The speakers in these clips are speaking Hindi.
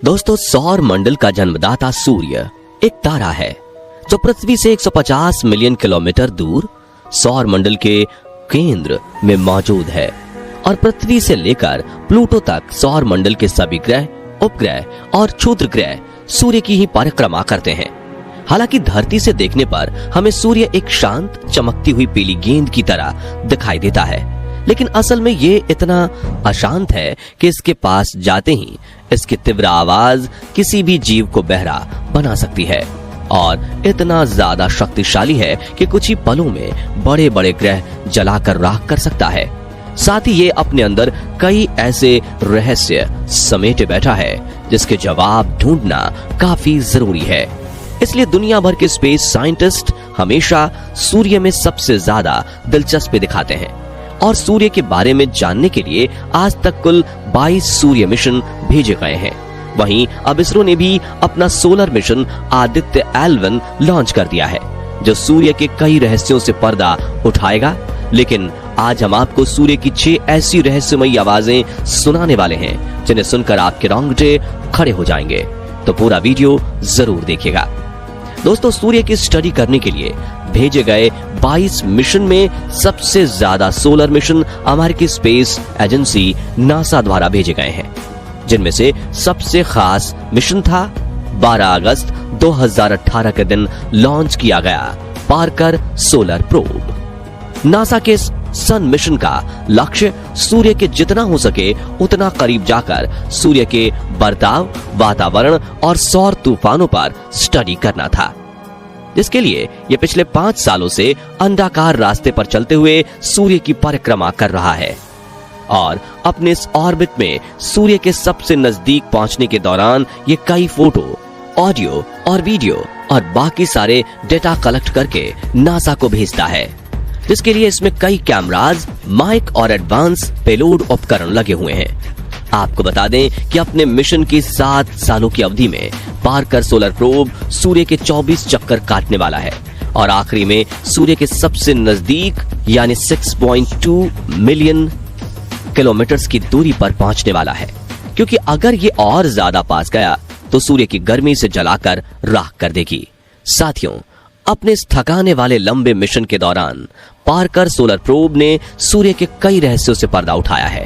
दोस्तों, सौर मंडल का जन्मदाता सूर्य एक तारा है जो पृथ्वी से 150 मिलियन किलोमीटर दूर सौर मंडल के केंद्र में मौजूद है और पृथ्वी से लेकर प्लूटो तक सौर मंडल के सभी ग्रह, उपग्रह और क्षुद्र ग्रह सूर्य की ही परिक्रमा करते हैं। हालांकि धरती से देखने पर हमें सूर्य एक शांत चमकती हुई पीली गेंद की तरह दिखाई देता है, लेकिन असल में ये इतना अशांत है कि इसके पास जाते ही इसकी तीव्र आवाज किसी भी जीव को बहरा बना सकती है और इतना ज्यादा शक्तिशाली है कि कुछ ही पलों में बड़े बड़े ग्रह जलाकर राख कर सकता है। साथ ही ये अपने अंदर कई ऐसे रहस्य समेटे बैठा है जिसके जवाब ढूंढना काफी जरूरी है। इसलिए दुनिया भर के स्पेस साइंटिस्ट हमेशा सूर्य में सबसे ज्यादा दिलचस्पी दिखाते हैं और सूर्य के बारे में जानने के लिए आज तक कुल 22 सूर्य मिशन भेजे गए हैं। वहीं अब इसरो ने भी अपना solar mission Aditya L1 launch कर दिया है जो सूर्य के कई रहस्यों से पर्दा उठाएगा। लेकिन आज हम आपको सूर्य की 6 ऐसी रहस्यमयी आवाजें सुनाने वाले हैं जिन्हें सुनकर आपके रोंगटे खड़े हो जाएंगे, तो पूरा वीडियो जरूर देखिएगा। दोस्तों, सूर्य की स्टडी करने के लिए भेजे गए 22 मिशन में सबसे ज्यादा सोलर मिशन अमेरिकी स्पेस एजेंसी नासा द्वारा भेजे गए हैं, जिनमें से सबसे खास मिशन था 12 अगस्त 2018 के दिन लॉन्च किया गया पार्कर सोलर प्रोब। नासा के सन मिशन का लक्ष्य सूर्य के जितना हो सके उतना करीब जाकर सूर्य के बर्ताव, वातावरण और सौर तूफानों पर स्टडी करना था, जिसके लिए यह पिछले 5 सालों से अंडाकार रास्ते पर चलते हुए सूर्य की परिक्रमा कर रहा है और अपने इस ऑर्बिट में सूर्य के सबसे नजदीक पहुंचने के दौरान ये कई फोटो, ऑडियो और वीडियो और बाकी सारे डेटा कलेक्ट करके नासा को भेजता है, जिसके लिए इसमें कई कैमराज, माइक और एडवांस पेलोड उपकरण लगे हुए हैं। आपको बता दें कि अपने मिशन की 7 सालों की अवधि में पार्कर सोलर प्रोब सूर्य के 24 चक्कर काटने वाला है और आखिरी में सूर्य के सबसे नजदीक यानी 6.2 मिलियन किलोमीटर की दूरी पर पहुंचने वाला है, क्योंकि अगर ये और ज्यादा पास गया तो सूर्य की गर्मी से जलाकर राख कर देगी। साथियों, अपने इस थकाने वाले लंबे मिशन के दौरान पार्कर सोलर प्रोब ने सूर्य के कई रहस्यों से पर्दा उठाया है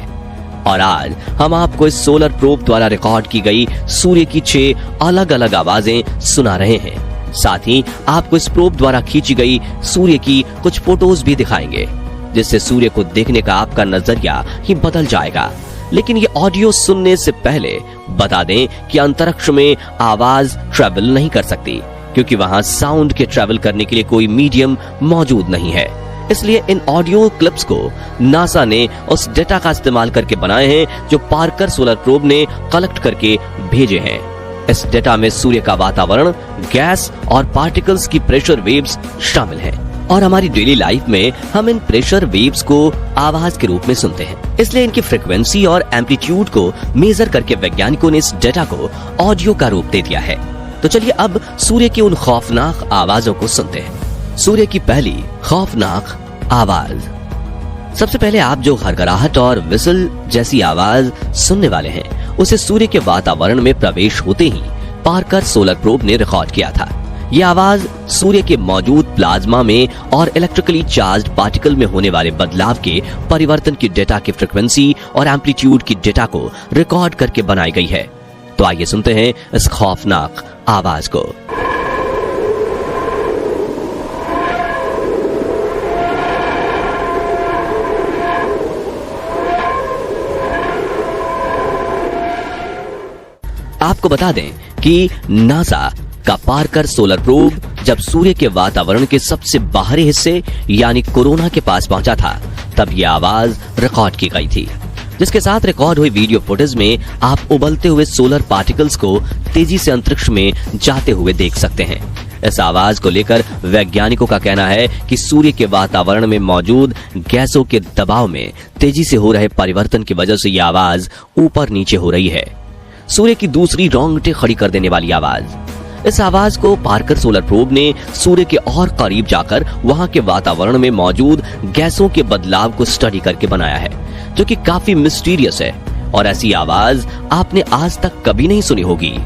और आज हम आपको इस सोलर प्रोब द्वारा रिकॉर्ड की गई सूर्य की 6 अलग अलग आवाजें सुना रहे हैं। साथ ही आपको इस प्रोब द्वारा खींची गई सूर्य की कुछ फोटोज भी दिखाएंगे, जिससे सूर्य को देखने का आपका नजरिया ही बदल जाएगा। लेकिन ये ऑडियो सुनने से पहले बता दें कि अंतरिक्ष में आवाज ट्रेवल नहीं कर सकती, क्योंकि वहां साउंड के ट्रेवल करने के लिए कोई मीडियम मौजूद नहीं है। इसलिए इन ऑडियो क्लिप्स को नासा ने उस डेटा का इस्तेमाल करके बनाए हैं जो पार्कर सोलर प्रोब ने कलेक्ट करके भेजे हैं। इस डेटा में सूर्य का वातावरण, गैस और पार्टिकल्स की प्रेशर वेव्स शामिल हैं और हमारी डेली लाइफ में हम इन प्रेशर वेव्स को आवाज के रूप में सुनते हैं। इसलिए इनकी फ्रीक्वेंसी और एम्पलीट्यूड को मेजर करके वैज्ञानिकों ने इस डेटा को ऑडियो का रूप दे दिया है। तो चलिए अब सूर्य की उन खौफनाक आवाजों को सुनते हैं। सूर्य की पहली खौफनाक आवाज। सबसे पहले आप जो घरघराहट और विसल जैसी आवाज सुनने वाले हैं, उसे सूर्य के वातावरण में प्रवेश होते ही पार्कर सोलर प्रोब ने रिकॉर्ड किया था। यह आवाज सूर्य के मौजूद प्लाज्मा में और इलेक्ट्रिकली चार्ज्ड पार्टिकल में होने वाले बदलाव के परिवर्तन की डेटा की फ्रीक्वेंसी और एम्पलीट्यूड की डेटा को रिकॉर्ड करके बनाई गई है। तो आइए सुनते हैं इस खौफनाक आवाज को। आपको बता दें कि नासा का पार्कर सोलर प्रोब जब सूर्य के वातावरण के सबसे बाहरी हिस्से यानी कोरोना के पास पहुंचा था, तब यह आवाज रिकॉर्ड की गई थी, जिसके साथ रिकॉर्ड हुई वीडियो फुटेज में आप उबलते हुए सोलर पार्टिकल्स को तेजी से अंतरिक्ष में जाते हुए देख सकते हैं। इस आवाज को लेकर वैज्ञानिकों का कहना है कि सूर्य के वातावरण में मौजूद गैसों के दबाव में तेजी से हो रहे परिवर्तन की वजह से यह आवाज ऊपर नीचे हो रही है। सूर्य की दूसरी रोंगटे खड़ी कर देने वाली आवाज। इस आवाज को पार्कर सोलर प्रोब ने सूर्य के और करीब जाकर वहां के वातावरण में मौजूद गैसों के बदलाव को स्टडी करके बनाया है, जो कि काफी मिस्टीरियस है और ऐसी आवाज आपने आज तक कभी नहीं सुनी होगी।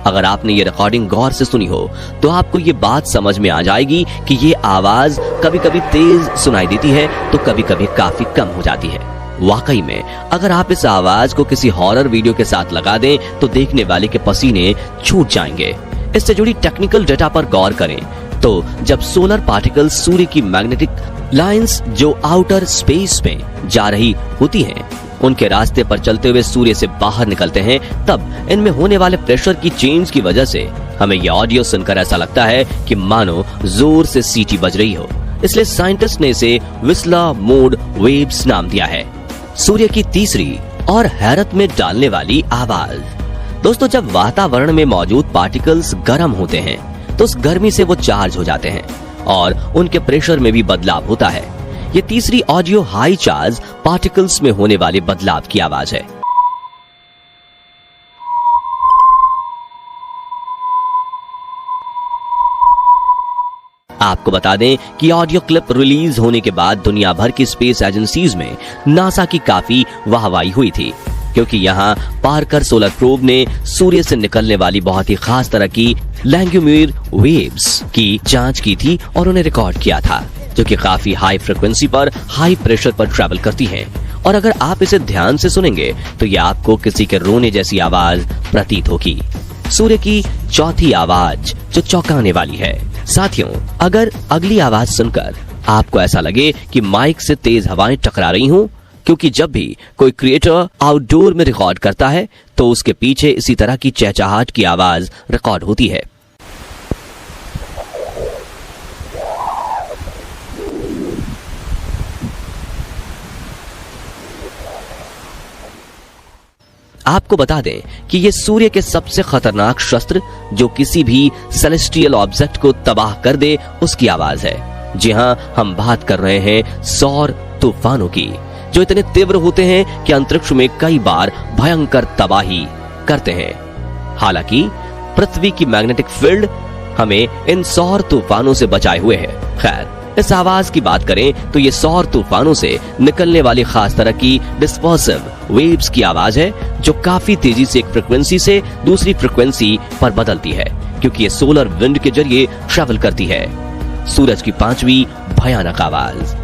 अगर आपने ये रिकॉर्डिंग गौर से सुनी हो तो आपको ये बात समझ में आ जाएगी कि ये आवाज कभी कभी तेज सुनाई देती है तो कभी कभी काफी कम हो जाती है। वाकई में अगर आप इस आवाज को किसी हॉरर वीडियो के साथ लगा दें तो देखने वाले के पसीने छूट जाएंगे। इससे जुड़ी टेक्निकल डेटा पर गौर करें तो जब सोलर पार्टिकल्स सूर्य की मैग्नेटिक लाइंस जो आउटर स्पेस में जा रही होती हैं, उनके रास्ते पर चलते हुए सूर्य से बाहर निकलते हैं, तब इनमें होने वाले प्रेशर की चेंज की वजह से हमें यह ऑडियो सुनकर ऐसा लगता है कि मानो जोर से सीटी बज रही हो। इसलिए साइंटिस्ट ने इसे विस्ला मोड वेव्स नाम दिया है। सूर्य की तीसरी और हैरत में डालने वाली आवाज। दोस्तों, जब वातावरण में मौजूद पार्टिकल्स गर्म होते हैं तो उस गर्मी से वो चार्ज हो जाते हैं और उनके प्रेशर में भी बदलाव होता है। ये तीसरी ऑडियो हाई चार्ज पार्टिकल्स में होने वाले बदलाव की आवाज है। आपको बता दें कि ऑडियो क्लिप रिलीज होने के बाद दुनिया भर की स्पेस एजेंसीज में नासा की काफी वाहवाही हुई थी, क्योंकि यहाँ पार्कर सोलर प्रोब ने सूर्य से निकलने वाली बहुत ही खास तरह की लैंग्यूमिर वेव्स की जांच की थी और उन्हें रिकॉर्ड किया था, जो कि काफी हाई फ्रिक्वेंसी पर हाई प्रेशर पर ट्रैवल करती हैं। और अगर आप इसे ध्यान से सुनेंगे तो यह आपको किसी के रोने जैसी आवाज प्रतीत होगी। सूर्य की चौथी आवाज जो चौंकाने वाली है। साथियों, अगर अगली आवाज सुनकर आपको ऐसा लगे कि माइक से तेज हवाएं टकरा रही हों, क्योंकि जब भी कोई क्रिएटर आउटडोर में रिकॉर्ड करता है तो उसके पीछे इसी तरह की चहचहाहट की आवाज रिकॉर्ड होती है। आपको बता दें कि ये सूर्य के सबसे खतरनाक शस्त्र जो किसी भी सेलेस्टियल ऑब्जेक्ट को तबाह कर दे उसकी आवाज है। जी हां, हम बात कर रहे हैं सौर तूफानों की, जो इतने तीव्र होते हैं कि अंतरिक्ष में कई बार भयंकर तबाही करते हैं। हालांकि पृथ्वी की मैग्नेटिक फील्ड हमें इन सौर तूफानों से बचाए हुए है। खैर, इस आवाज की बात करें तो ये सौर तूफानों से निकलने वाली खास तरह की डिस्पर्सिव वेव्स की आवाज है, जो काफी तेजी से एक फ्रिक्वेंसी से दूसरी फ्रिक्वेंसी पर बदलती है, क्योंकि ये सोलर विंड के जरिए ट्रैवल करती है। सूरज की पांचवी भयानक आवाज।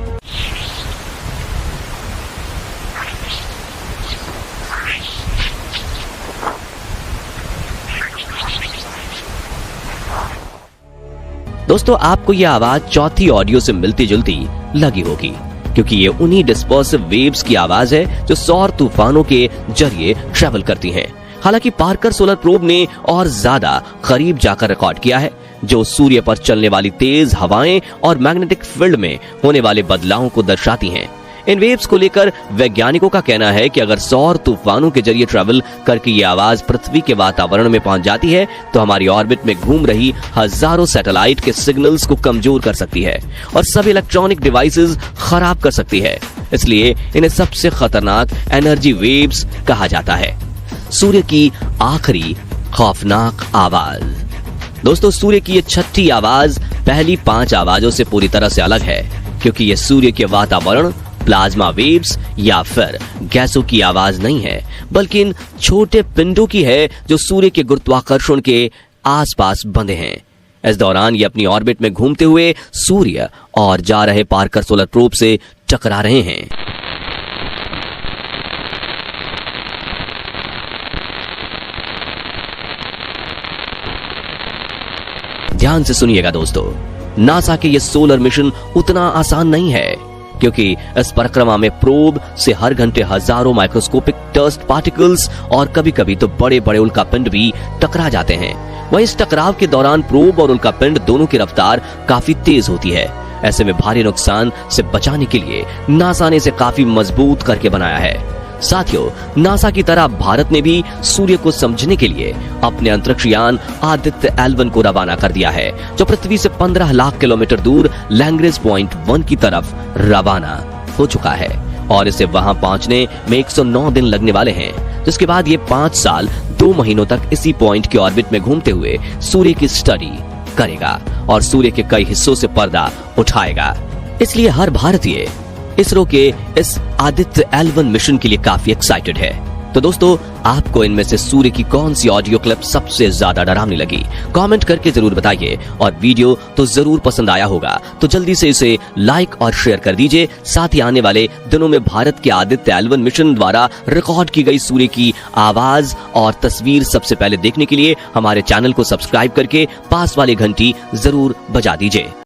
दोस्तों, आपको यह आवाज चौथी ऑडियो से मिलती जुलती लगी होगी, क्योंकि ये उन्हीं डिस्पर्सिव वेव्स की आवाज है जो सौर तूफानों के जरिए ट्रैवल करती हैं। हालांकि पार्कर सोलर प्रोब ने और ज्यादा करीब जाकर रिकॉर्ड किया है, जो सूर्य पर चलने वाली तेज हवाएं और मैग्नेटिक फील्ड में होने वाले बदलावों को दर्शाती हैं। इन वेव्स को लेकर वैज्ञानिकों का कहना है कि अगर सौर तूफानों के जरिए ट्रैवल करके ये आवाज पृथ्वी के वातावरण में पहुंच जाती है तो हमारी ऑर्बिट में घूम रही हजारों सैटेलाइट के सिग्नल्स को कमजोर कर सकती है और सभी इलेक्ट्रॉनिक डिवाइसेस खराब कर सकती है। इसलिए इन्हें सबसे खतरनाक एनर्जी वेव्स कहा जाता है। सूर्य की आखिरी खौफनाक आवाज। दोस्तों, सूर्य की ये छठी आवाज पहली 5 आवाजों से पूरी तरह से अलग है, क्योंकि ये सूर्य के वातावरण, प्लाज्मा वेव्स या फिर गैसों की आवाज नहीं है, बल्कि इन छोटे पिंडों की है जो सूर्य के गुरुत्वाकर्षण के आसपास बंधे हैं। इस दौरान ये अपनी ऑर्बिट में घूमते हुए सूर्य और जा रहे पार्कर सोलर प्रोब से टकरा रहे हैं। ध्यान से सुनिएगा दोस्तों, नासा के ये सोलर मिशन उतना आसान नहीं है, क्योंकि इस परिक्रमा में प्रोब से हर घंटे हजारों माइक्रोस्कोपिक डस्ट पार्टिकल्स और कभी कभी तो बड़े बड़े उल्कापिंड भी टकरा जाते हैं। वहीं इस टकराव के दौरान प्रोब और उल्कापिंड दोनों की रफ्तार काफी तेज होती है। ऐसे में भारी नुकसान से बचाने के लिए नासा ने इसे काफी मजबूत करके बनाया है। साथियों, नासा की तरह भारत ने भी सूर्य को समझने के लिए अपने अंतरिक्ष यान आदित्य L1 को रवाना कर दिया है, जो पृथ्वी से 15 लाख किलोमीटर दूर लैंग्रेज पॉइंट 1 की तरफ रवाना हो चुका है और इसे वहां पहुंचने में 109 दिन लगने वाले हैं, जिसके बाद ये 5 साल 2 महीनों तक इसी पॉइंट के ऑर्बिट में घूमते हुए सूर्य की स्टडी करेगा और सूर्य के कई हिस्सों से पर्दा उठाएगा। इसलिए हर भारतीय इसरो के इस आदित्य L1 मिशन के लिए काफी एक्साइटेड है। तो दोस्तों, आपको इनमें से सूर्य की कौन सी ऑडियो क्लिप सबसे ज्यादा डरावनी लगी? कमेंट करके जरूर बताइए। और वीडियो तो जरूर पसंद आया होगा तो जल्दी से इसे लाइक और शेयर कर दीजिए। साथ ही आने वाले दिनों में भारत के आदित्य L1 मिशन द्वारा रिकॉर्ड की गई सूर्य की आवाज और तस्वीर सबसे पहले देखने के लिए हमारे चैनल को सब्सक्राइब करके पास वाली घंटी जरूर बजा दीजिए।